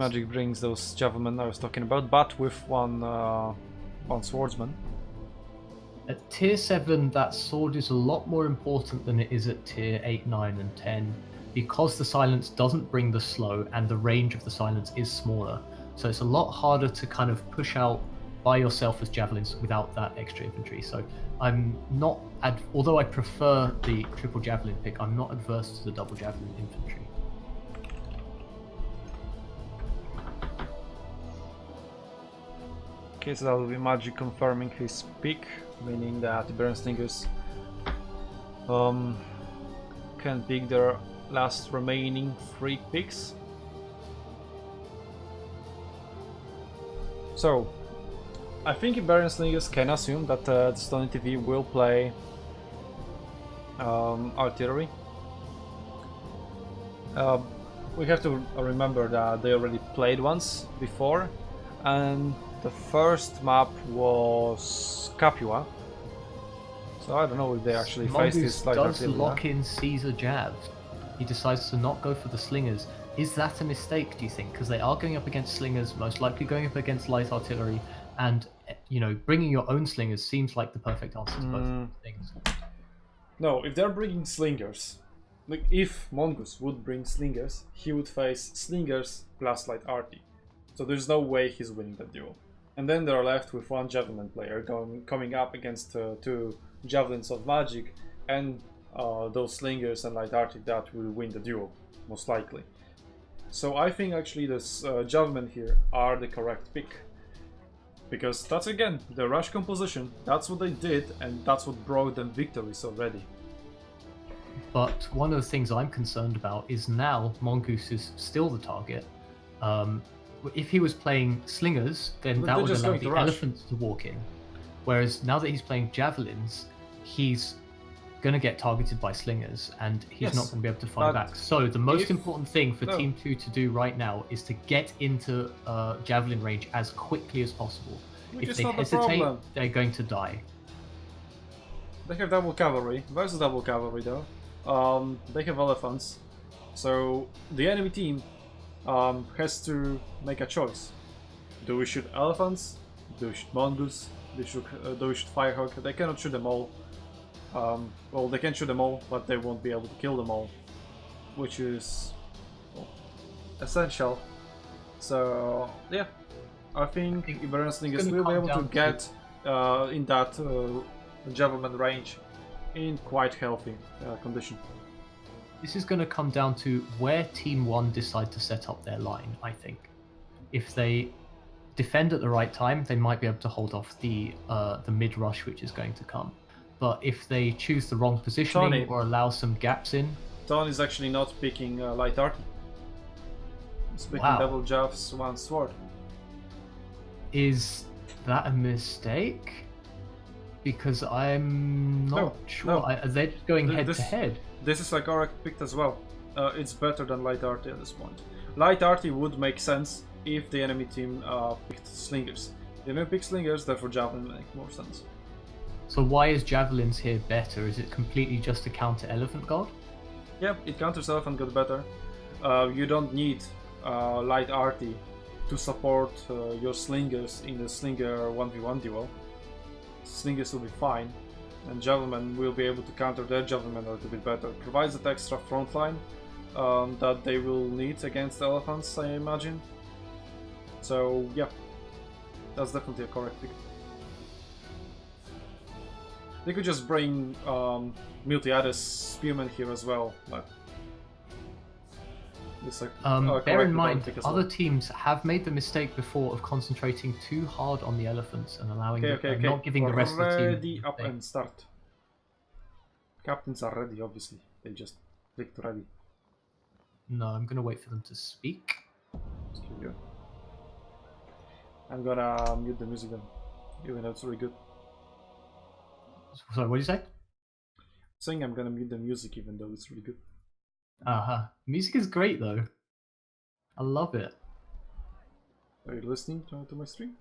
Magic brings those javelin I was talking about, but with one swordsman. At tier 7, that sword is a lot more important than it is at tier 8, 9, and 10, because the silence doesn't bring the slow and the range of the silence is smaller. So it's a lot harder to kind of push out by yourself with javelins without that extra infantry. So I'm not, although I prefer the triple javelin pick, I'm not adverse to the double javelin infantry. Okay, so that will be Magic confirming his pick, meaning that Iberian Slingers can pick their last remaining 3 picks. So, I think Iberian Slingers can assume that the Stony TV will play artillery. We have to remember that they already played once before, and the first map was Capua. So I don't know if they actually faced his light artillery. Does lock in Caesar jabs. He decides to not go for the Slingers. Is that a mistake, do you think? Because they are going up against Slingers, most likely going up against light artillery, and bringing your own Slingers seems like the perfect answer to both of these things. No, if they're bringing Slingers, like if Mongoose would bring Slingers, he would face Slingers plus light arty. So there's no way he's winning that duel. And then they're left with one javelin player coming up against 2 javelins of magic, and those Slingers and light arty that will win the duel, most likely. So I think actually this javelin here are the correct pick. Because that's again, the rush composition, that's what they did, and that's what brought them victories already. But one of the things I'm concerned about is now Mongoose is still the target. If he was playing Slingers, then that would allow the elephants to walk in. Whereas now that he's playing javelins, he's going to get targeted by Slingers, and he's not going to be able to fight back. So the most important thing for Team 2 to do right now is to get into javelin range as quickly as possible. If they hesitate, they're going to die. They have double cavalry versus double cavalry though. They have elephants, so the enemy team has to make a choice. Do we shoot elephants? Do we shoot mongoose? Do we shoot firehawk? They cannot shoot them all. Well, they can shoot them all, but they won't be able to kill them all, which is essential. So yeah, I think Iberian Slingers will be able to get in that javelin range in quite healthy condition. This is going to come down to where Team 1 decide to set up their line, I think. If they defend at the right time, they might be able to hold off the mid-rush which is going to come. But if they choose the wrong positioning or allow some gaps in... Ton is actually not picking light arty. He's picking double jabs, one sword. Is that a mistake? Because I'm not sure. No. They're just going head to head. This is like correct picked as well. It's better than light arty at this point. Light arty would make sense if the enemy team picked Slingers. The enemy picked Slingers, therefore javelin would make more sense. So why is javelins here better? Is it completely just to counter Elephant God? Yeah, it counters Elephant God better. You don't need light arty to support your Slingers in the Slinger 1v1 duel. Slingers will be fine, and javelin will be able to counter their javelin a little bit better. Provides that extra front line that they will need against elephants, I imagine. So yeah, that's definitely a correct pick. They could just bring Miltiades Spearman here as well, but bear in mind, other teams have made the mistake before of concentrating too hard on the elephants and allowing not giving the rest of the team. Ready, up and start. Captains are ready, obviously. They just clicked ready. No, I'm gonna wait for them to speak. I'm gonna mute the music then, even though it's really good. Sorry, what did you say? Saying I'm gonna mute the music even though it's really good. Music is great though. I love it. Are you listening to my stream?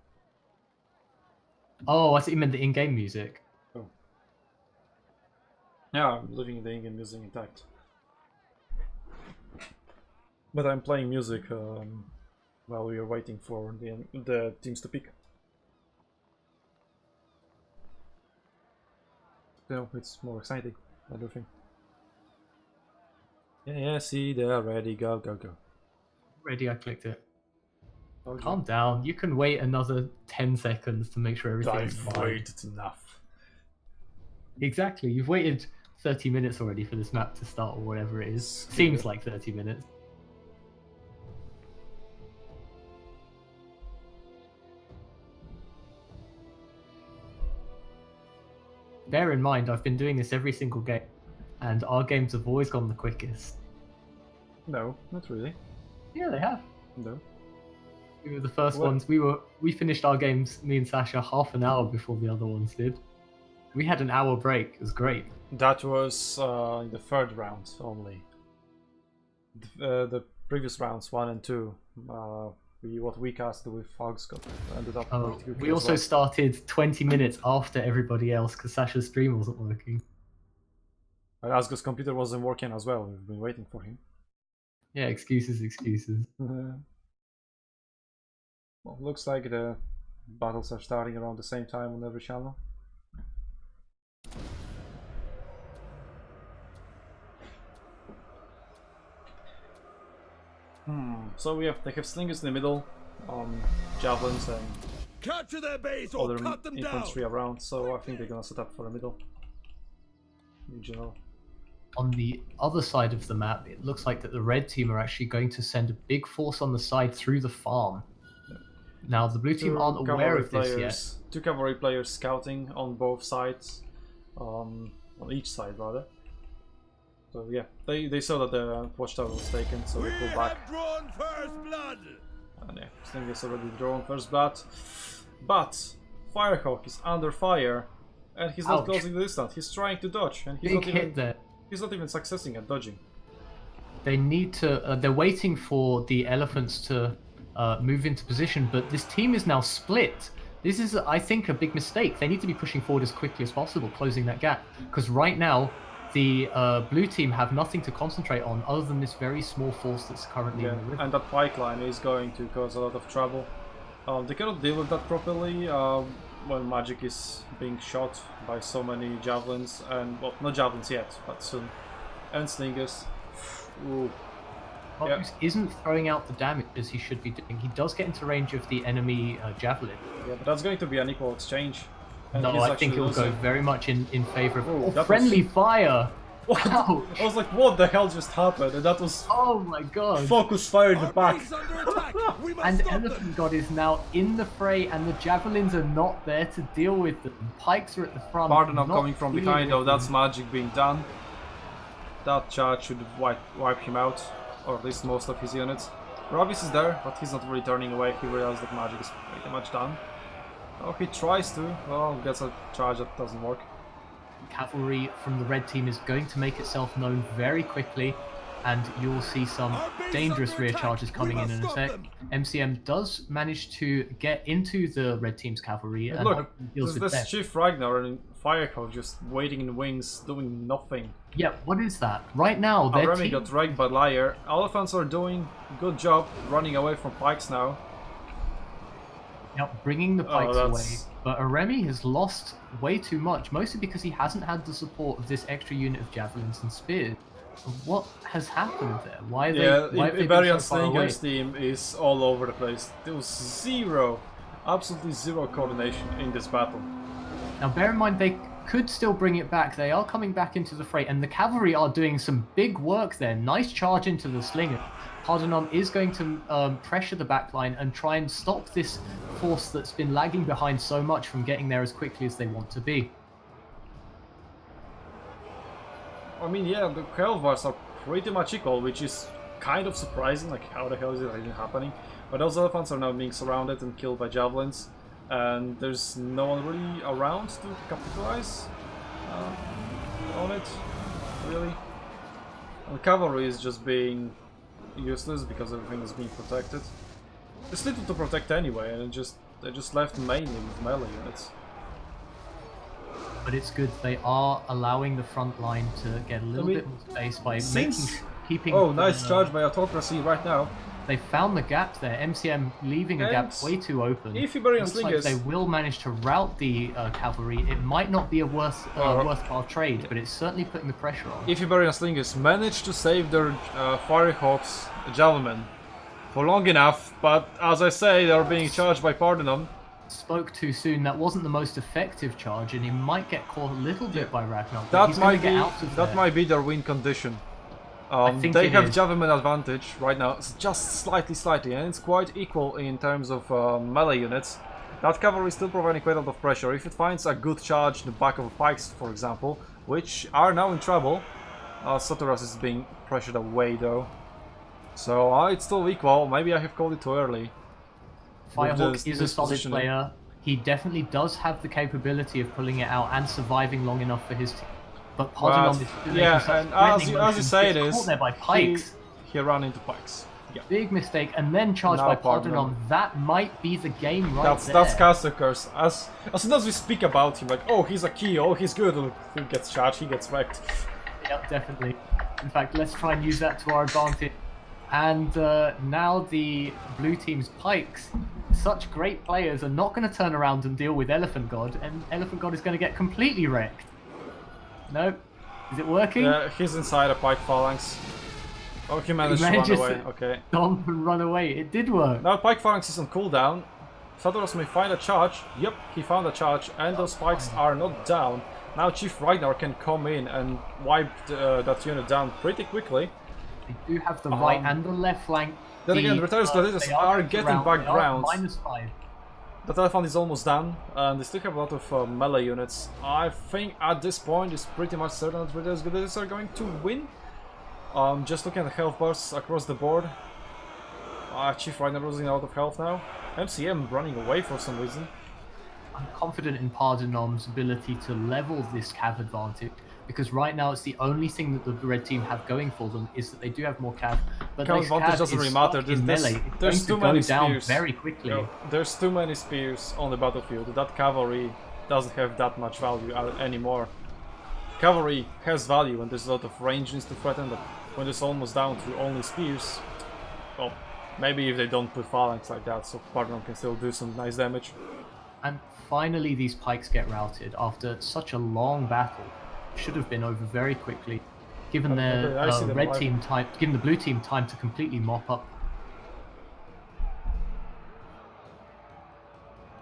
Oh, I thought you meant the in-game music. Oh. Yeah, I'm leaving the in-game music intact. But I'm playing music while we are waiting for the teams to pick. So it's more exciting, I do think. Yeah, see, they're ready. Go. Ready, I clicked it. Okay. Calm down. You can wait another 10 seconds to make sure everything's fine. I've waited enough. Exactly. You've waited 30 minutes already for this map to start, or whatever it is. Seems like 30 minutes. Bear in mind, I've been doing this every single game, and our games have always gone the quickest. No, not really. Yeah, they have. No. We were the first ones. We finished our games, me and Sasha, half an hour before the other ones did. We had an hour break. It was great. That was in the third round only. The previous rounds 1 and 2. We cast with Fox ended up. We also started 20 minutes after everybody else because Sasha's stream wasn't working. And Asgo's computer wasn't working as well. We've been waiting for him. Yeah, excuses. Well, looks like the battles are starting around the same time on every channel. So yeah, they have Slingers in the middle, javelins and capture their base or other cut them infantry down. around. So I think they're gonna set up for the middle. In general. On the other side of the map, it looks like that the red team are actually going to send a big force on the side through the farm. Now, the blue team aren't aware of this yet. 2 cavalry players scouting on both sides, on each side rather. So yeah, they saw that the watchtower was taken, so they pulled back. Drawn first blood. And yeah, Slingers already drawn first blood, but Firehawk is under fire, and he's not closing the distance. He's trying to dodge, and he's not even succeeding at dodging. They need to. They're waiting for the elephants to move into position, but this team is now split. This is, I think, a big mistake. They need to be pushing forward as quickly as possible, closing that gap, because right now the blue team have nothing to concentrate on other than this very small force that's currently in the river. And that pike line is going to cause a lot of trouble. They cannot deal with that properly when magic is being shot by so many javelins, and well, not javelins yet, but soon, and slingers. Ooh. Marcus isn't throwing out the damage as he should be doing. He does get into range of the enemy javelin. Yeah, but that's going to be an equal exchange. And no, I think it will go very much in favor of friendly fire. Wow. I was like, what the hell just happened? And that was... Oh my god. Focus fire in the back. And Elephant God is now in the fray, and the javelins are not there to deal with them. Pikes are at the front. Bardenov coming from behind, though. That's magic being done. That charge should wipe him out, or at least most of his units. Ravis is there, but he's not really turning away. He realizes that magic is pretty much done. Oh, he tries to. Well, gets a charge that doesn't work. Cavalry from the red team is going to make itself known very quickly, and you'll see some dangerous rear charges coming in a sec. MCM does manage to get into the red team's cavalry and look, deals with this Chief Ragnar and Firecrow just waiting in wings, doing nothing. Yeah, what is that? Right now, their team got wrecked by Liar. Elephants are doing good job running away from pikes now. Yep, bringing the pikes away. But Aremi has lost way too much, mostly because he hasn't had the support of this extra unit of javelins and spears. What has happened there? Why are they Iberian Slingers team is all over the place. There was absolutely zero coordination in this battle. Now bear in mind, they could still bring it back. They are coming back into the fray, and the cavalry are doing some big work there. Nice charge into the slinger. Pardonom is going to pressure the backline and try and stop this force that's been lagging behind so much from getting there as quickly as they want to be. I mean, yeah, the Helvars are pretty much equal, which is kind of surprising. Like, how the hell is it even happening? But those elephants are now being surrounded and killed by javelins, and there's no one really around to capitalize on it, really. And the cavalry is just being useless because everything is being protected. It's little to protect anyway, and they just left mainly with melee units. But it's good they are allowing the front line to get a little bit more space by keeping. Oh, nice charge by Autocracy right now. They found the gap there. MCM leaving a gap way too open. If Iberian Looks Slingers... like they will manage to rout the cavalry. It might not be a worthwhile trade, but it's certainly putting the pressure on. If Iberian Slingers manage to save their Firehawks Javelin for long enough, but as I say, they're being charged by Parthenon. Spoke too soon. That wasn't the most effective charge, and he might get caught a little bit by Ragnar. That might be their win condition. They have Javelin advantage right now, it's just slightly, and it's quite equal in terms of melee units. That cavalry is still providing quite a lot of pressure. If it finds a good charge in the back of pikes, for example, which are now in trouble, Soteras is being pressured away though. So it's still equal. Maybe I have called it too early. Firehawk is a solid player. He definitely does have the capability of pulling it out and surviving long enough for his team. But Parthenon is and as you say, it is caught there by pikes. He ran into pikes. Yeah. Big mistake, and then charged by Parthenon. That might be the game right there. That's Caster Curse. As soon as we speak about him, like, oh, he's a key, oh, he's good, he gets charged, he gets wrecked. Yep, definitely. In fact, let's try and use that to our advantage. And now the blue team's pikes, such great players, are not going to turn around and deal with Elephant God, and Elephant God is going to get completely wrecked. Nope. Is it working? Yeah, he's inside a pike phalanx. Oh, he managed to run away. Okay. Stomp and run away. It did work. Now pike phalanx is on cooldown. Soteras may find a charge. Yep, he found a charge, and those pikes are not down. Now Chief Ragnar can come in and wipe that unit down pretty quickly. They do have the right and the left flank. Then again, Retriarius Gladiators are getting back ground. -5. The telephone is almost done, and they still have a lot of melee units. I think at this point it's pretty much certain that Retriarius Gladiators are going to win. Just looking at the health bars across the board. Chief Ragnar losing a lot of health now. MCM running away for some reason. I'm confident in Pardenon's ability to level this cav advantage, because right now it's the only thing that the red team have going for them is that they do have more cav, but cav advantage doesn't really matter. There's too many spears. Very quickly. There's too many spears on the battlefield. That cavalry doesn't have that much value anymore. Cavalry has value, and there's a lot of range needs to threaten, but when it's almost down to only spears, well, maybe if they don't put phalanx like that, so Parthenon can still do some nice damage. And finally these pikes get routed after such a long battle. Should have been over very quickly, given their given the blue team time to completely mop up.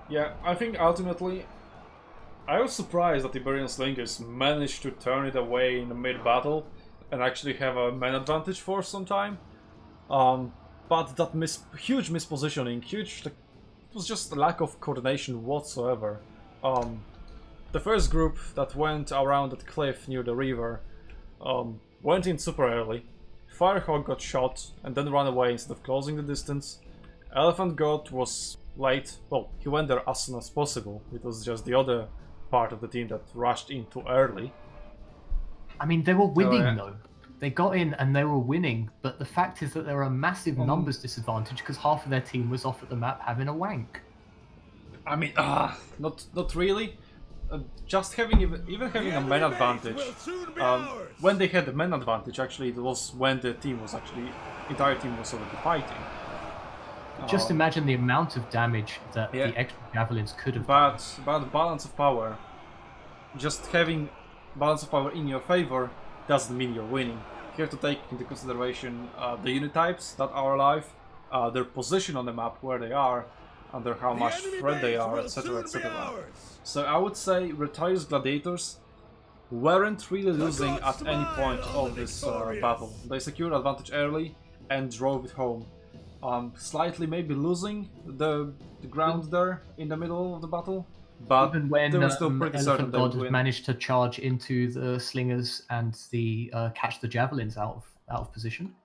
Yeah, I think ultimately, I was surprised that Iberian Slingers managed to turn it away in the mid-battle and actually have a man advantage for some time. But that huge mispositioning, it was just a lack of coordination whatsoever. The first group that went around that cliff near the river went in super early. Firehawk got shot and then ran away instead of closing the distance. Elephant God was late. Well, he went there as soon as possible. It was just the other part of the team that rushed in too early. I mean, they were winning though. They got in and they were winning, but the fact is that there are a massive numbers disadvantage because half of their team was off at the map having a wank. I mean, not really. Just having even having a man advantage. When they had the man advantage, actually, it was when the entire team was already fighting. Just imagine the amount of damage that the extra javelins could have done. But balance of power, just having balance of power in your favor doesn't mean you're winning. You have to take into consideration the unit types that are alive, their position on the map, where they are, under how much threat they are, etc, etc. So I would say Retriarius Gladiators weren't really losing at any point of this battle. They secured advantage early and drove it home. Slightly maybe losing the ground there in the middle of the battle, but even when they were still pretty certain they would win. Managed to charge into the slingers and the catch the javelins out of position.